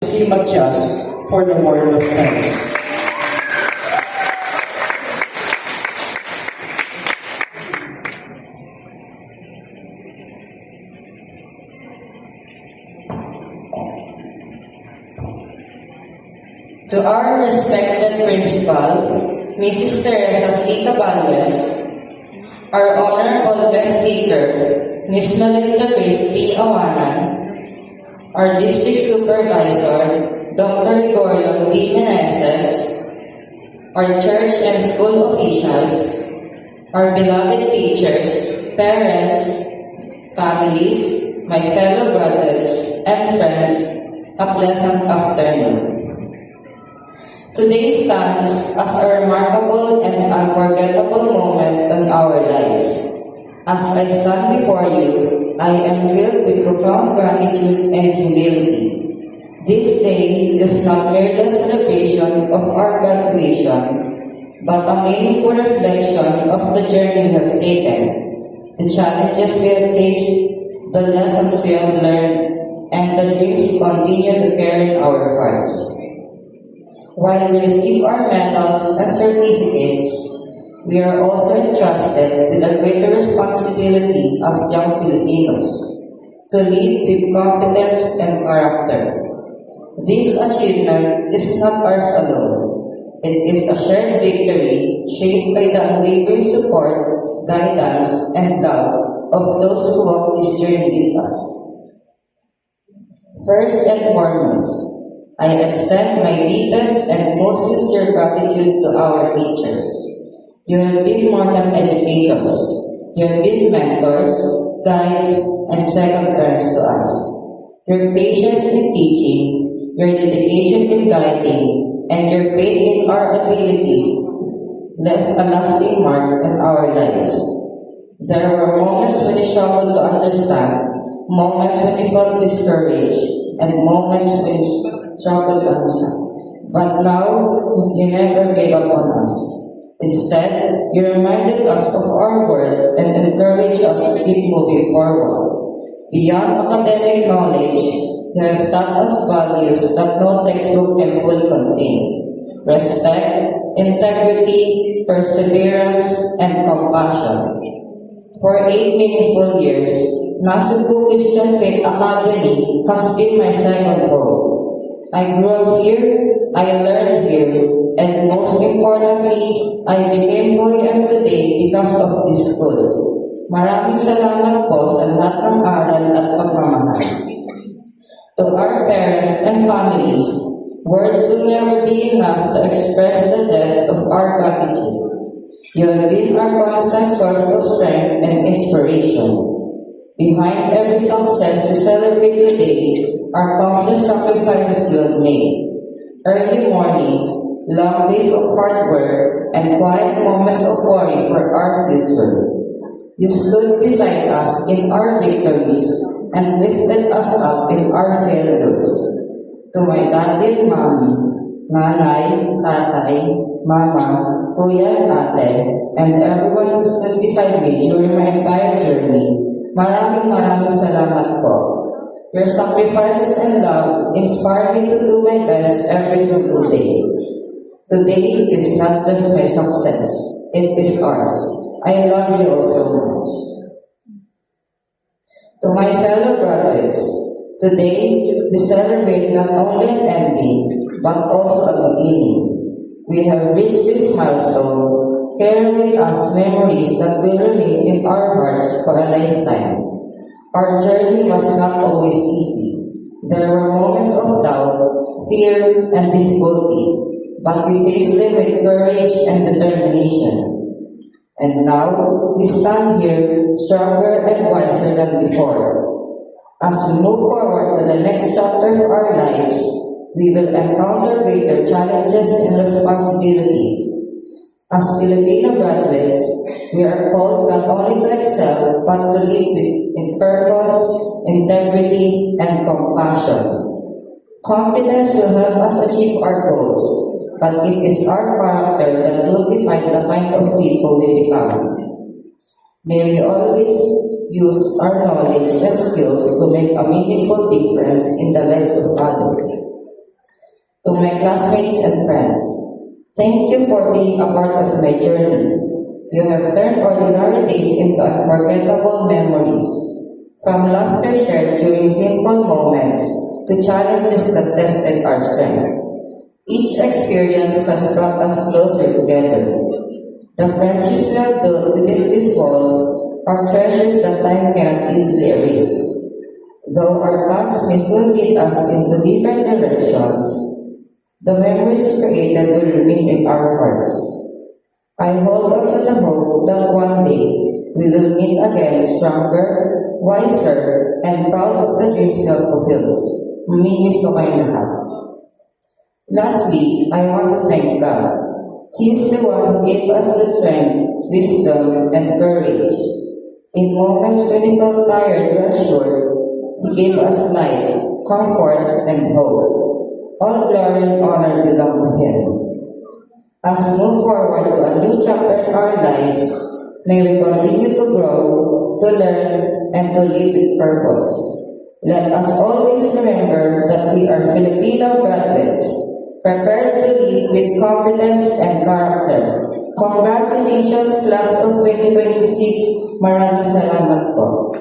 Si Matias for the word of thanks. To our respected principal, Mrs. Teresa C. Caballes, our honorable guest speaker, Ms. Melinda Grace P. Awanan, our district supervisor, Dr. Gregorio D. Meneses, our church and school officials, our beloved teachers, parents, families, my fellow graduates, and friends, a pleasant afternoon. Today stands as a remarkable and unforgettable moment in our lives. As I stand before you, I am filled with profound gratitude and humility. This day is not merely a celebration of our graduation, but a meaningful reflection of the journey we have taken, the challenges we have faced, the lessons we have learned, and the dreams we continue to carry in our hearts. While we receive our medals and certificates, we are also entrusted with a greater responsibility as young Filipinos to lead with competence and character. This achievement is not ours alone. It is a shared victory shaped by the unwavering support, guidance, and love of those who walk this journey with us. First and foremost, I extend my deepest and most sincere gratitude to our teachers. You have been more than educators. You have been mentors, guides, and second parents to us. Your patience in teaching, your dedication in guiding, and your faith in our abilities left a lasting mark on our lives. There were moments when we struggled to understand, moments when we felt discouraged, and moments when we struggled to understand. But now, you never gave up on us. Instead, you reminded us of our worth and encouraged us to keep moving forward. Beyond academic knowledge, you have taught us values that no textbook can fully contain. Respect, integrity, perseverance, and compassion. For 8 meaningful years, Nasugbu Christian Faith Academy has been my second home. I grew up here, I learned here, and most importantly, I became who I am today because of this school. Maraming salamat po sa lahat ng aral at pagmamahal. To our parents and families, words will never be enough to express the depth of our gratitude. You have been our constant source of strength and inspiration. Behind every success we celebrate today are countless sacrifices you have made. Early mornings, long days of hard work, and quiet moments of worry for our future. You stood beside us in our victories and lifted us up in our failures. To my daddy and mommy, nanay, tatay, mama, kuya and ate, and everyone who stood beside me during my entire journey, maraming salamat po. Your sacrifices and love inspire me to do my best every single day. Today is not just my success, it is ours. I love you all so much. To my fellow graduates, today we celebrate not only an ending, but also a beginning. We have reached this milestone, carrying with us memories that will remain in our hearts for a lifetime. Our journey was not always easy. There were moments of doubt, fear, and difficulty, but we faced them with courage and determination. And now, we stand here stronger and wiser than before. As we move forward to the next chapter of our lives, we will encounter greater challenges and responsibilities. As Filipino graduates, we are called not only to excel, but to lead in purpose, integrity, and compassion. Competence will help us achieve our goals, but it is our character that will define the kind of people we become. May we always use our knowledge and skills to make a meaningful difference in the lives of others. To my classmates and friends, thank you for being a part of my journey. You have turned ordinary days into unforgettable memories. From laughter shared during simple moments to challenges that tested our strength. Each experience has brought us closer together. The friendships we have built within these walls are treasures that time cannot easily erase. Though our paths may soon lead us into different directions, the memories we created will remain in our hearts. I hold on to the hope that one day we will meet again stronger, wiser, and proud of the dreams we have fulfilled. Mamimiss ko kayong lahat. Lastly, I want to thank God. He is the one who gave us the strength, wisdom, and courage. In moments when we felt tired or unsure, He gave us light, comfort, and hope. All glory and honor belong to Him. As we move forward to a new chapter in our lives, may we continue to grow, to learn, and to live with purpose. Let us always remember that we are Filipino graduates, prepared to lead with competence and character. Congratulations, Class of 2026. Maraming salamat po.